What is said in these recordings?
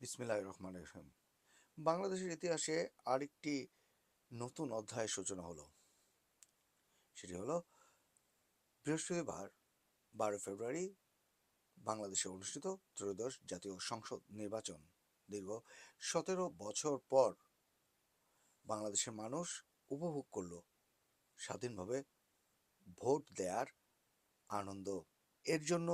বিসমিল্লাহির রহমানির রহিম। বাংলাদেশের ইতিহাসে আরেকটি নতুন অধ্যায়ের সূচনা হলো। সেটি হলো বৃহস্পতিবার 12 ফেব্রুয়ারি বাংলাদেশে অনুষ্ঠিত ত্রয়োদশ জাতীয় সংসদ নির্বাচন। দীর্ঘ 17 বছর পর বাংলাদেশের মানুষ উপভোগ করল স্বাধীনভাবে ভোট দেওয়ার আনন্দ। এর জন্য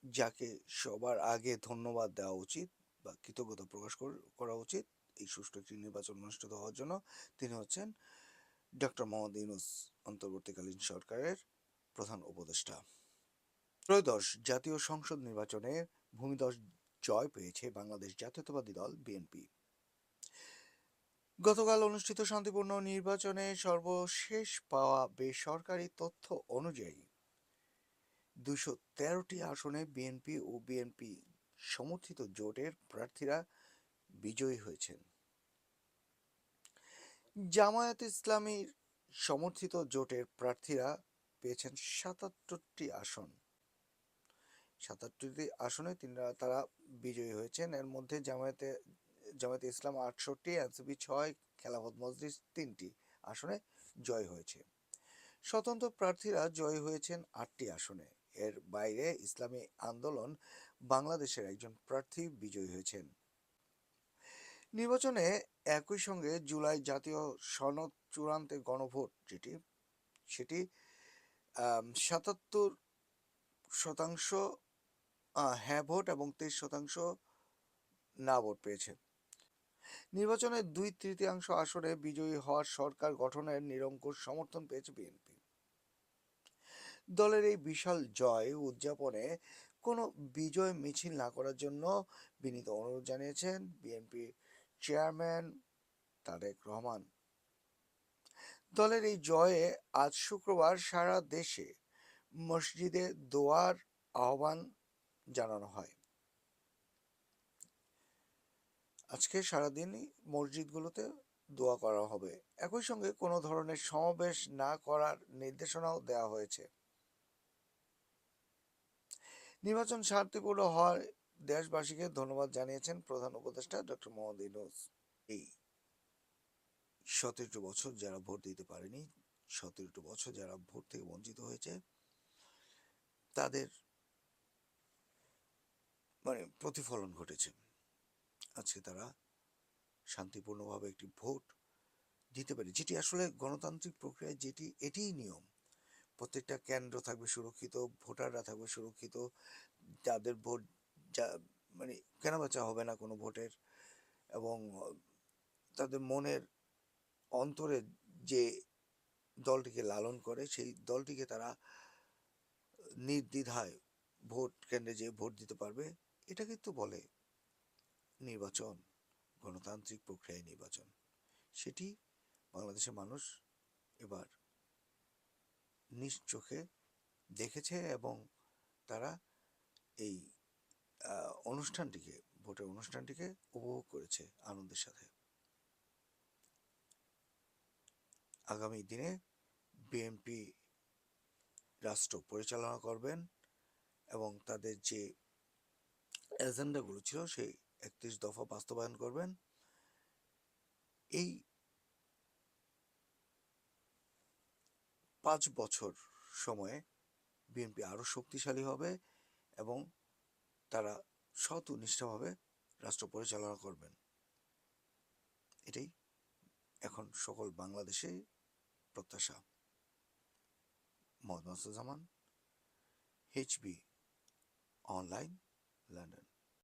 যাকে সবার আগে ধন্যবাদ দেওয়া উচিত বা কৃতজ্ঞতা প্রকাশ করা উচিত এই সুষ্ঠু একটি নির্বাচন অনুষ্ঠিত হওয়ার জন্য, তিনি হচ্ছেন ডক্টর মোহাম্মদ ইউনূস, অন্তর্বর্তীকালীন সরকারের প্রধান উপদেষ্টা। ত্রয়োদশ জাতীয় সংসদ নির্বাচনে ভূমিধস জয় পেয়েছে বাংলাদেশ জাতীয়তাবাদী দল বিএনপি। গতকাল অনুষ্ঠিত শান্তিপূর্ণ নির্বাচনে সর্বশেষ পাওয়া বেসরকারি তথ্য অনুযায়ী 213টি আসনে বিএনপি ও বিএনপি সমর্থিত জোটের প্রার্থীরা বিজয়ী হয়েছেন। জামায়াতে ইসলামীর সমর্থিত জোটের প্রার্থীরা পেয়েছেন 77টি আসন। 77টি আসনে তারা বিজয়ী হয়েছেন। এর মধ্যে জামায়াতে ইসলাম 68, এনসিপি 6, খেলাফত মজলিস 3টি আসনে জয় হয়েছে। স্বতন্ত্র প্রার্থীরা জয়ী হয়েছেন 8টি আসনে। এর বাইরে ইসলামী আন্দোলন বাংলাদেশের একজন প্রার্থী বিজয়ী হয়েছেন। নির্বাচনে একই সঙ্গে জুলাই জাতীয় সনদ চূড়ান্তে গণভোট সেটি 77% হ্যাঁ ভোট এবং 23% না ভোট পেয়েছে। নির্বাচনের 2/3 আসনে বিজয়ী হওয়ার সরকার গঠনের নিরঙ্কুশ সমর্থন পেয়েছে বিএনপি। দলের এই বিশাল জয় উদযাপনে কোনো বিজয় মিছিল না করার জন্য বিনীত অনুরোধ জানিয়েছেন বিএনপি চেয়ারম্যান তারেক রহমান। দলের এই জয়ে আজ শুক্রবার সারা দেশে মসজিদে দোয়ার আহ্বান জানানো হয়। আজকে সারাদিনই মসজিদগুলোতে দোয়া করা হবে। একই সঙ্গে কোনো ধরনের সমাবেশ না করার নির্দেশনাও দেওয়া হয়েছে। নির্বাচন শান্তিপূর্ণ হওয়ার দেশবাসীকে ধন্যবাদ জানিয়েছেন প্রধান উপদেষ্টা ডক্টর মোহাম্মদ ইউনূস। এই 17 বছর যারা ভোট দিতে পারেনি, 17 বছর যারা ভোট থেকে বঞ্চিত হয়েছে, তাদের প্রতিফলন ঘটেছে। আজকে তারা শান্তিপূর্ণভাবে একটি ভোট দিতে পারে, যেটি আসলে গণতান্ত্রিক প্রক্রিয়ায় এটিই নিয়ম। প্রত্যেকটা কেন্দ্র থাকবে সুরক্ষিত, ভোটাররা থাকবে সুরক্ষিত, যাদের ভোট যা কেনাবেচা হবে না কোনো ভোটের, এবং তাদের মনের অন্তরে যে দলটিকে লালন করে সেই দলটিকে তারা নির্দ্বিধায় ভোট কেন্দ্রে যেয়ে ভোট দিতে পারবে। এটা কিন্তু বলে নির্বাচন, গণতান্ত্রিক প্রক্রিয়ায় নির্বাচন। সেটি বাংলাদেশের মানুষ এবার নিজ চোখে দেখেছে এবং তারা এই ভোটের অনুষ্ঠানটিকে উপভোগ করেছে আনন্দের সাথে। আগামী দিনে বিএনপি রাষ্ট্র পরিচালনা করবেন এবং তাদের যে এজেন্ডাগুলো ছিল সেই 31 দফা বাস্তবায়ন করবেন। এই 5 বছর সময়ে বিএনপি আরো শক্তিশালী হবে এবং তারা সৎ ও নিষ্ঠাভাবে রাষ্ট্র পরিচালনা করবেন। এটাই এখন সকল বাংলাদেশে প্রত্যাশা। মোহাম্মদ মাসুদ জামান, HB অনলাইন, লন্ডন।